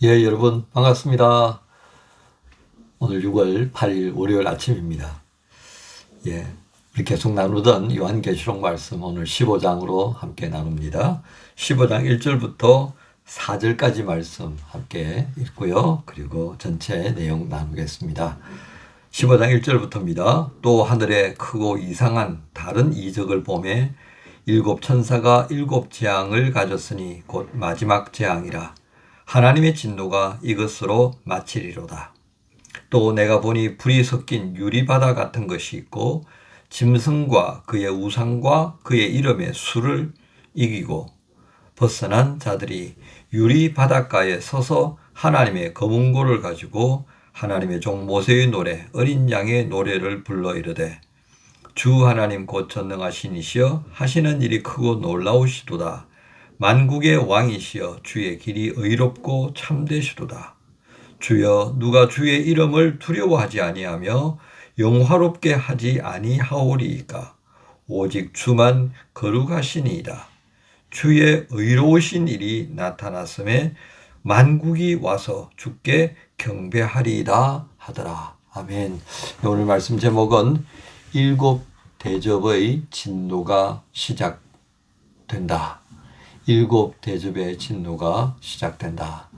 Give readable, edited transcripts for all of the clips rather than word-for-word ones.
예, 여러분 반갑습니다. 오늘 6월 8일 월요일 아침입니다. 예, 우리 계속 나누던 요한계시록 말씀 오늘 15장으로 함께 나눕니다. 15장 1절부터 4절까지 말씀 함께 읽고요. 그리고 전체 내용 나누겠습니다. 15장 1절부터입니다. 또 하늘에 크고 이상한 다른 이적을 보매 일곱 천사가 일곱 재앙을 가졌으니 곧 마지막 재앙이라. 하나님의 진노가 이것으로 마치리로다. 또 내가 보니 불이 섞인 유리바다 같은 것이 있고 짐승과 그의 우상과 그의 이름의 수를 이기고 벗어난 자들이 유리 바닷가에 서서 하나님의 검은고를 가지고 하나님의 종 모세의 노래 어린 양의 노래를 불러 이르되 주 하나님 곧 전능하신 이시여 하시는 일이 크고 놀라우시도다. 만국의 왕이시여 주의 길이 의롭고 참되시도다. 주여 누가 주의 이름을 두려워하지 아니하며 영화롭게 하지 아니하오리이까. 오직 주만 거룩하시니이다. 주의 의로우신 일이 나타났음에 만국이 와서 주께 경배하리이다 하더라. 아멘. 오늘 말씀 제목은 일곱 대접의 진노가 시작된다. 일곱 대접의 진노가 시작된다.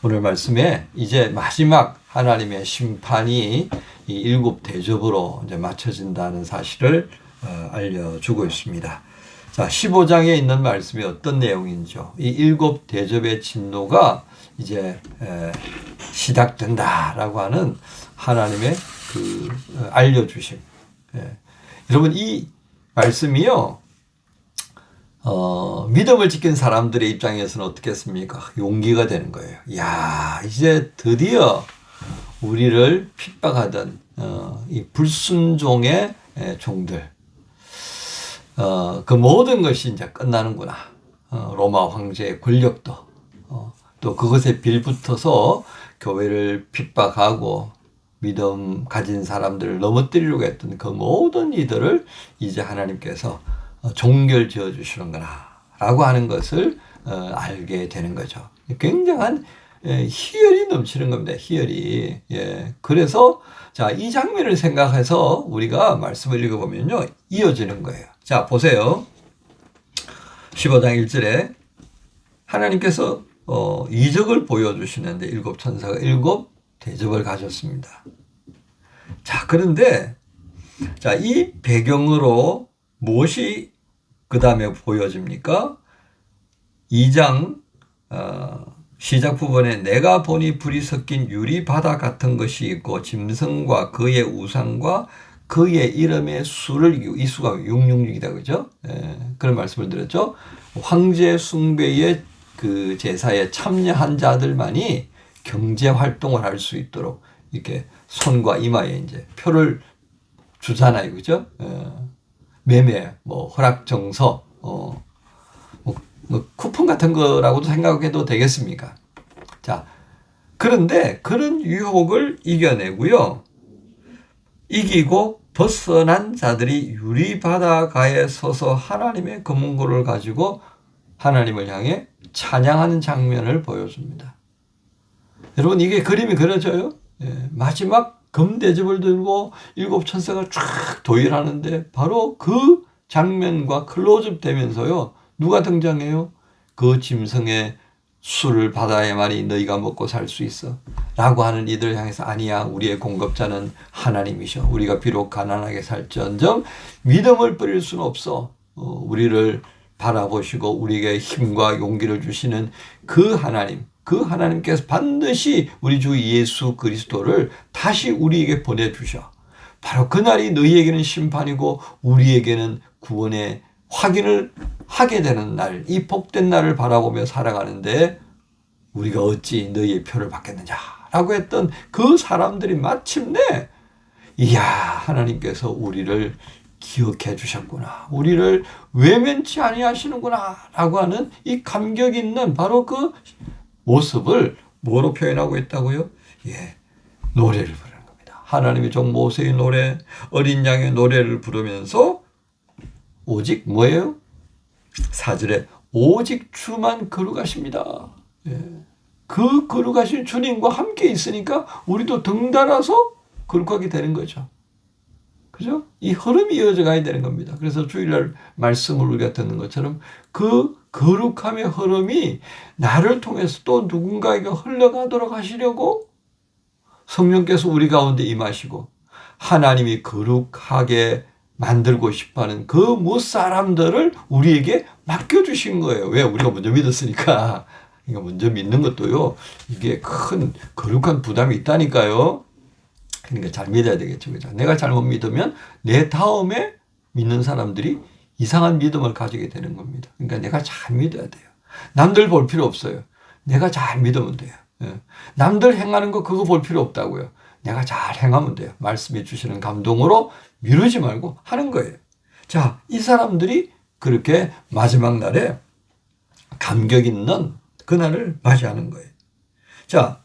오늘 말씀에 이제 마지막 하나님의 심판이 이 일곱 대접으로 이제 맞춰진다는 사실을 알려주고 있습니다. 자, 15장에 있는 말씀이 어떤 내용인지요. 이 일곱 대접의 진노가 이제 시작된다라고 하는 하나님의 그 알려주심. 여러분 이 말씀이요. 믿음을 지킨 사람들의 입장에서는 어떻겠습니까? 용기가 되는 거예요. 야, 이제 드디어 우리를 핍박하던 이 불순종의 종들, 그 모든 것이 이제 끝나는구나. 로마 황제의 권력도, 또 그것에 빌붙어서 교회를 핍박하고 믿음 가진 사람들을 넘어뜨리려고 했던 그 모든 이들을 이제 하나님께서 종결 지어 주시는구나 라고 하는 것을 알게 되는 거죠. 굉장한 희열이 넘치는 겁니다. 희열이. 예. 그래서 자, 이 장면을 생각해서 우리가 말씀을 읽어보면요 이어지는 거예요. 자, 보세요. 15장 1절에 하나님께서 이적을 보여주시는데 일곱 천사가 일곱 대접을 가졌습니다. 자, 그런데 자, 이 배경으로 무엇이 그 다음에 보여집니까? 2장 시작 부분에 내가 보니 불이 섞인 유리바다 같은 것이 있고 짐승과 그의 우상과 그의 이름의 수를 이기고 이 수가 666이다 그죠? 그런 말씀을 드렸죠. 황제 숭배의 그 제사에 참여한 자들만이 경제 활동을 할 수 있도록 이렇게 손과 이마에 이제 표를 주잖아요, 그죠? 매매, 뭐 허락 정서, 뭐 쿠폰 같은 거라고도 생각해도 되겠습니까? 자, 그런데 그런 유혹을 이겨내고요, 이기고 벗어난 자들이 유리바다가에 서서 하나님의 검은고를 가지고 하나님을 향해 찬양하는 장면을 보여줍니다. 여러분 이게 그림이 그려져요? 예, 마지막 금대접을 들고 일곱 천사가 쫙 도일하는데 바로 그 장면과 클로즈업 되면서요. 누가 등장해요? 그 짐승의 술을 바다에만이 너희가 먹고 살 수 있어 라고 하는 이들을 향해서 아니야, 우리의 공급자는 하나님이셔. 우리가 비록 가난하게 살지언정 믿음을 버릴 수는 없어. 우리를 바라보시고 우리에게 힘과 용기를 주시는 그 하나님, 그 하나님께서 반드시 우리 주 예수 그리스도를 다시 우리에게 보내주셔. 바로 그날이 너희에게는 심판이고 우리에게는 구원의 확인을 하게 되는 날, 이 복된 날을 바라보며 살아가는데 우리가 어찌 너희의 표를 받겠느냐라고 했던 그 사람들이 마침내 이야, 하나님께서 우리를 기억해 주셨구나, 우리를 외면치 아니하시는구나 라고 하는 이 감격 있는 바로 그 모습을 뭐로 표현하고 있다고요? 예, 노래를 부르는 겁니다. 하나님의 종 모세의 노래, 어린 양의 노래를 부르면서 오직 뭐예요? 4절에 오직 주만 거룩하십니다. 예. 그 거룩하신 주님과 함께 있으니까 우리도 덩달아서 거룩하게 되는 거죠. 그죠? 이 흐름이 이어져 가야 되는 겁니다. 그래서 주일날 말씀을 우리가 듣는 것처럼 그 거룩함의 흐름이 나를 통해서 또 누군가에게 흘러가도록 하시려고 성령께서 우리 가운데 임하시고 하나님이 거룩하게 만들고 싶어하는 그 무사람들을 우리에게 맡겨주신 거예요. 왜? 우리가 먼저 믿었으니까. 그러니까 먼저 믿는 것도요, 이게 큰 거룩한 부담이 있다니까요. 그러니까 잘 믿어야 되겠죠. 그죠? 내가 잘못 믿으면 내 다음에 믿는 사람들이 이상한 믿음을 가지게 되는 겁니다. 그러니까 내가 잘 믿어야 돼요. 남들 볼 필요 없어요. 내가 잘 믿으면 돼요. 남들 행하는 거 그거 볼 필요 없다고요. 내가 잘 행하면 돼요. 말씀해 주시는 감동으로 미루지 말고 하는 거예요. 자, 이 사람들이 그렇게 마지막 날에 감격 있는 그날을 맞이하는 거예요. 자,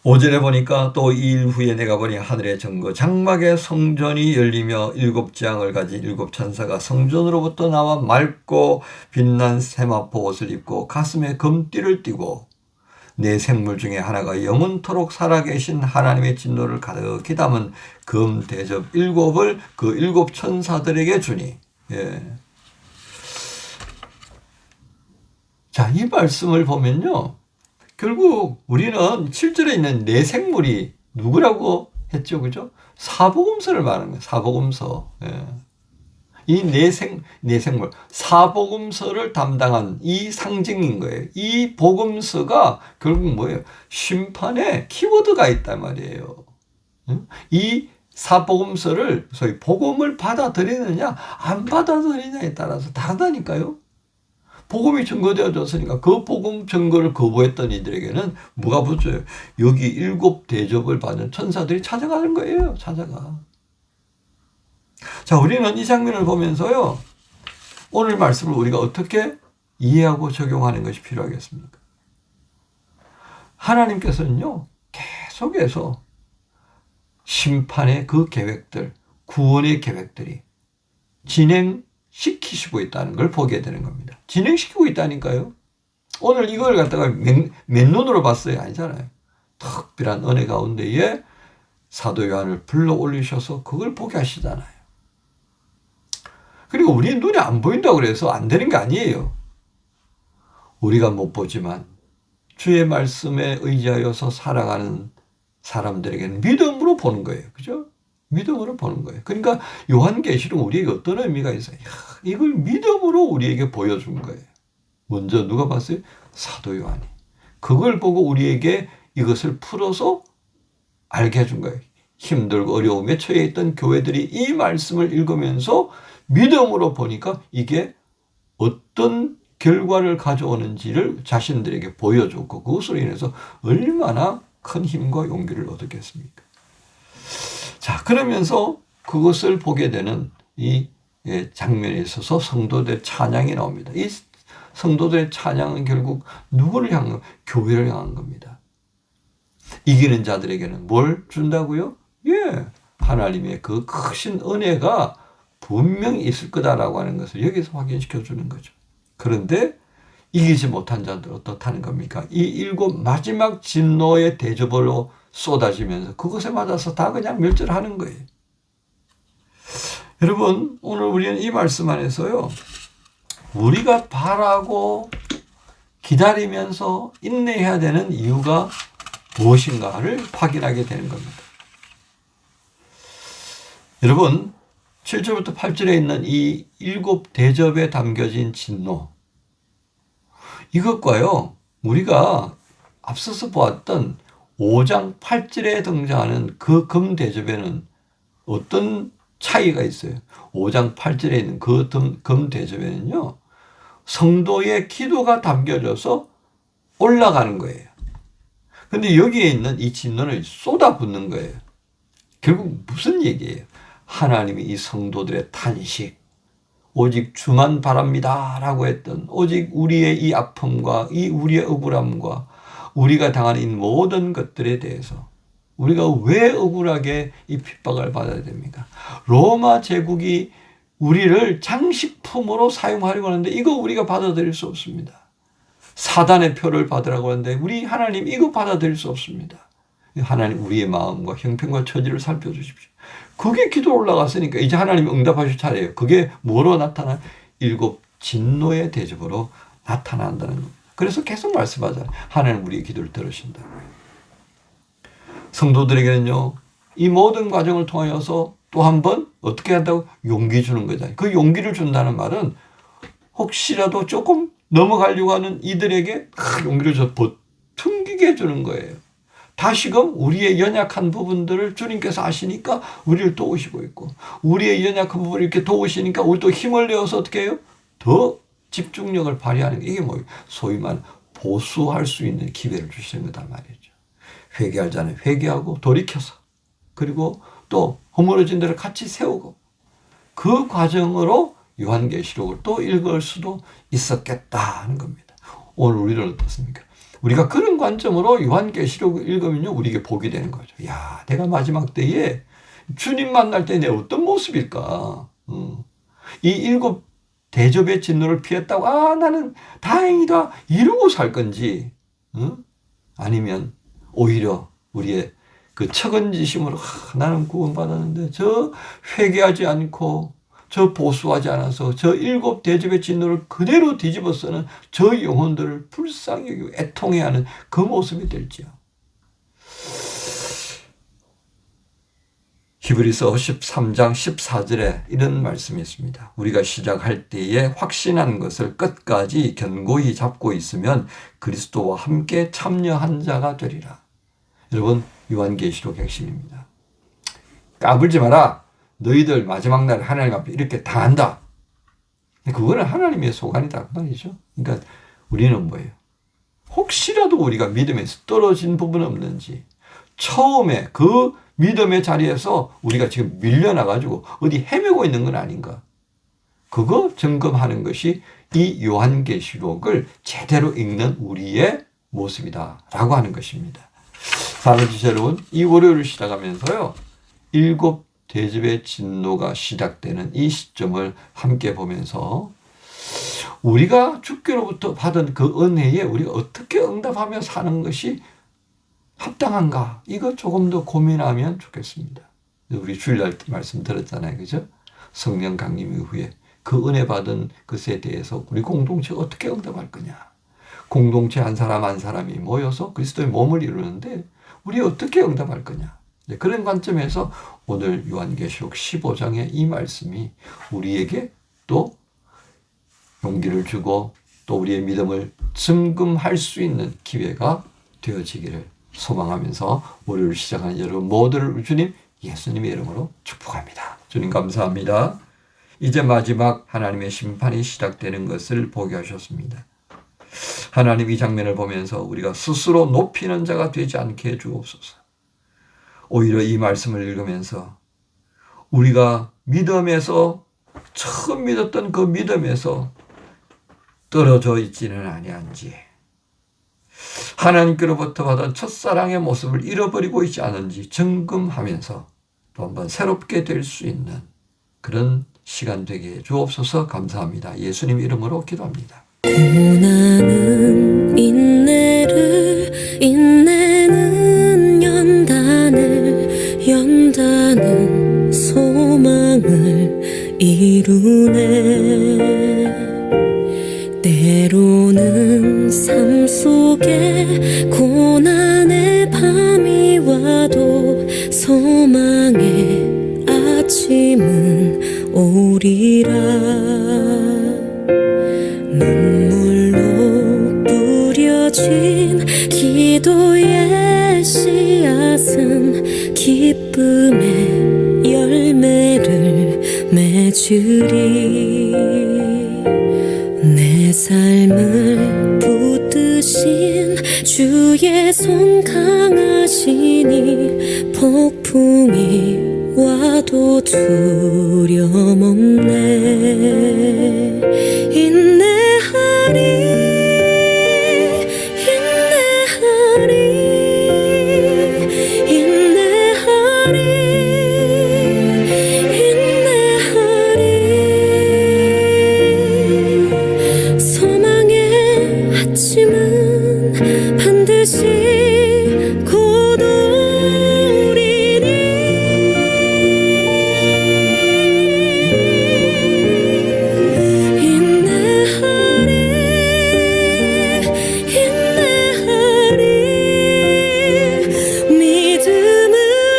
5절에 보니까 또 2일 후에 내가 보니 하늘의 정거 장막의 성전이 열리며 7장을 가진 7천사가 성전으로부터 나와 맑고 빛난 세마포 옷을 입고 가슴에 금띠를 띠고 네 생물 중에 하나가 영원토록 살아계신 하나님의 진노를 가득히 담은 금 대접 7을 그 7천사들에게 주니. 예. 자, 이 말씀을 보면요. 결국 우리는 7절에 있는 네 생물이 누구라고 했죠? 그죠? 사복음서를 말하는 거예요. 사복음서. 예. 이 네 생물, 사복음서를 담당한 이 상징인 거예요. 이 복음서가 결국 뭐예요? 심판의 키워드가 있단 말이에요. 이 사복음서를 소위 복음을 받아들이느냐 안 받아들이느냐에 따라서 다르다니까요. 복음이 증거되어졌으니까 그 복음 증거를 거부했던 이들에게는 뭐가 붙어요? 여기 7 대접을 받은 천사들이 찾아가는 거예요. 찾아가. 자, 우리는 이 장면을 보면서요, 오늘 말씀을 우리가 어떻게 이해하고 적용하는 것이 필요하겠습니까? 하나님께서는요, 계속해서 심판의 그 계획들, 구원의 계획들이 진행시키시고 있다는 걸 보게 되는 겁니다. 진행시키고 있다니까요. 오늘 이걸 갖다가 맨눈으로 봤어요? 아니잖아요. 특별한 은혜 가운데에 사도 요한을 불러 올리셔서 그걸 보게 하시잖아요. 그리고 우리 눈에 안 보인다고 그래서 안 되는 게 아니에요. 우리가 못 보지만 주의 말씀에 의지하여서 살아가는 사람들에게는 믿음으로 보는 거예요. 그죠? 믿음으로 보는 거예요. 그러니까 요한계시록 우리에게 어떤 의미가 있어요? 이걸 믿음으로 우리에게 보여준 거예요. 먼저 누가 봤어요? 사도 요한이. 그걸 보고 우리에게 이것을 풀어서 알게 해준 거예요. 힘들고 어려움에 처해 있던 교회들이 이 말씀을 읽으면서 믿음으로 보니까 이게 어떤 결과를 가져오는지를 자신들에게 보여줬고 그것으로 인해서 얼마나 큰 힘과 용기를 얻었겠습니까? 자, 그러면서 그것을 보게 되는 이 장면에 있어서 성도들의 찬양이 나옵니다. 이 성도들의 찬양은 결국 누구를 향한, 교회를 향한 겁니다. 이기는 자들에게는 뭘 준다고요? 예, 하나님의 그 크신 은혜가 분명히 있을 거다라고 하는 것을 여기서 확인시켜 주는 거죠. 그런데 이기지 못한 자들 어떻다는 겁니까? 이 7 마지막 진노의 대접으로 쏟아지면서 그것에 맞아서 다 그냥 멸절하는 거예요. 여러분, 오늘 우리는 이 말씀 안에서요, 우리가 바라고 기다리면서 인내해야 되는 이유가 무엇인가를 확인하게 되는 겁니다. 여러분, 7절부터 8절에 있는 이 7 대접에 담겨진 진노, 이것과요, 우리가 앞서서 보았던 5장 8절에 등장하는 그 금 대접에는 어떤 차이가 있어요? 5장 8절에 있는 그 금 대접에는요, 성도의 기도가 담겨져서 올라가는 거예요. 근데 여기에 있는 이 진노는 쏟아붓는 거예요. 결국 무슨 얘기예요? 하나님이 이 성도들의 탄식, 오직 주만 바랍니다 라고 했던, 오직 우리의 이 아픔과 이 우리의 억울함과 우리가 당하는 이 모든 것들에 대해서 우리가 왜 억울하게 이 핍박을 받아야 됩니까? 로마 제국이 우리를 장식품으로 사용하려고 하는데 이거 우리가 받아들일 수 없습니다. 사단의 표를 받으라고 하는데 우리 하나님 이거 받아들일 수 없습니다. 하나님 우리의 마음과 형편과 처지를 살펴주십시오. 그게 기도 올라갔으니까 이제 하나님이 응답하실 차례예요. 그게 뭐로 나타나요? 7 진노의 대접으로 나타난다는 겁니다. 그래서 계속 말씀하잖아요. 하나님 우리의 기도를 들으신다고요. 성도들에게는요, 이 모든 과정을 통하여서 또 한 번 어떻게 한다고? 용기 주는 거잖아요. 그 용기를 준다는 말은 혹시라도 조금 넘어가려고 하는 이들에게 용기를 줘 버팅기게 해주는 거예요. 다시금 우리의 연약한 부분들을 주님께서 아시니까 우리를 도우시고 있고, 우리의 연약한 부분을 이렇게 도우시니까 우리 또 힘을 내어서 어떻게 해요? 더 집중력을 발휘하는 게 이게 뭐예요? 소위 말하는 보수할 수 있는 기회를 주시는 거단 말이죠. 회개할 자는 회개하고 돌이켜서, 그리고 또 허물어진 데를 같이 세우고, 그 과정으로 요한계시록을 또 읽을 수도 있었겠다 하는 겁니다. 오늘 우리는 어떻습니까? 우리가 그런 관점으로 요한계시록을 읽으면요, 우리에게 복이 되는 거죠. 야, 내가 마지막 때에 주님 만날 때 내 어떤 모습일까? 이 7 대접의 진노를 피했다고, 아, 나는 다행이다, 이러고 살 건지, 아니면 오히려 우리의 그 척은지심으로, 나는 구원받았는데 저 회개하지 않고 저 보수하지 않아서 저 7 대접의 진노를 그대로 뒤집어 쓰는 저 영혼들을 불쌍히 여기고 애통해하는 그 모습이 될지요. 히브리서 13장 14절에 이런 말씀이 있습니다. 우리가 시작할 때에 확신한 것을 끝까지 견고히 잡고 있으면 그리스도와 함께 참여한 자가 되리라. 여러분, 요한계시록 핵심입니다. 까불지 마라. 너희들 마지막 날 하나님 앞에 이렇게 당한다. 그거는 하나님의 소관이다 그 말이죠. 그러니까 우리는 뭐예요? 혹시라도 우리가 믿음에서 떨어진 부분은 없는지, 처음에 그 믿음의 자리에서 우리가 지금 밀려나가지고 어디 헤매고 있는 건 아닌가? 그거 점검하는 것이 이 요한계시록을 제대로 읽는 우리의 모습이다라고 하는 것입니다. 사랑하는 지체 여러분, 이 월요일을 시작하면서요, 7 대접의 진노가 시작되는 이 시점을 함께 보면서 우리가 주께로부터 받은 그 은혜에 우리가 어떻게 응답하며 사는 것이 합당한가? 이거 조금 더 고민하면 좋겠습니다. 우리 주일날 말씀 들었잖아요. 그죠? 성령 강림 이후에 그 은혜 받은 것에 대해서 우리 공동체가 어떻게 응답할 거냐? 공동체 한 사람 한 사람이 모여서 그리스도의 몸을 이루는데 우리 어떻게 응답할 거냐? 그런 관점에서 오늘 요한계시록 15장의 이 말씀이 우리에게 또 용기를 주고 또 우리의 믿음을 점검할 수 있는 기회가 되어지기를 소망하면서 월요일 시작하는 여러분 모두를 주님 예수님의 이름으로 축복합니다. 주님 감사합니다. 이제 마지막 하나님의 심판이 시작되는 것을 보게 하셨습니다. 하나님, 이 장면을 보면서 우리가 스스로 높이는 자가 되지 않게 해주옵소서. 오히려 이 말씀을 읽으면서 우리가 믿음에서 처음 믿었던 그 믿음에서 떨어져 있지는 아니한지, 하나님께로부터 받은 첫사랑의 모습을 잃어버리고 있지 않은지 점검하면서 또 한번 새롭게 될 수 있는 그런 시간 되게 해 주옵소서. 감사합니다. 예수님 이름으로 기도합니다. 고난은 인내를, 인내는 연단을, 연단은 소망을 이루네. 때로는 삶 속에 고난의 밤이 와도 소망의 아침은 오리라. 눈물로 뿌려진 기도의 씨앗은 기쁨의 열매를 맺으리. 내 삶을 붙드신 주의 손 강하시니 폭풍이 와도 두려움 없네. 인내하리, 인내하리, 인내하리, 인내하리. 소망의 아침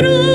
주로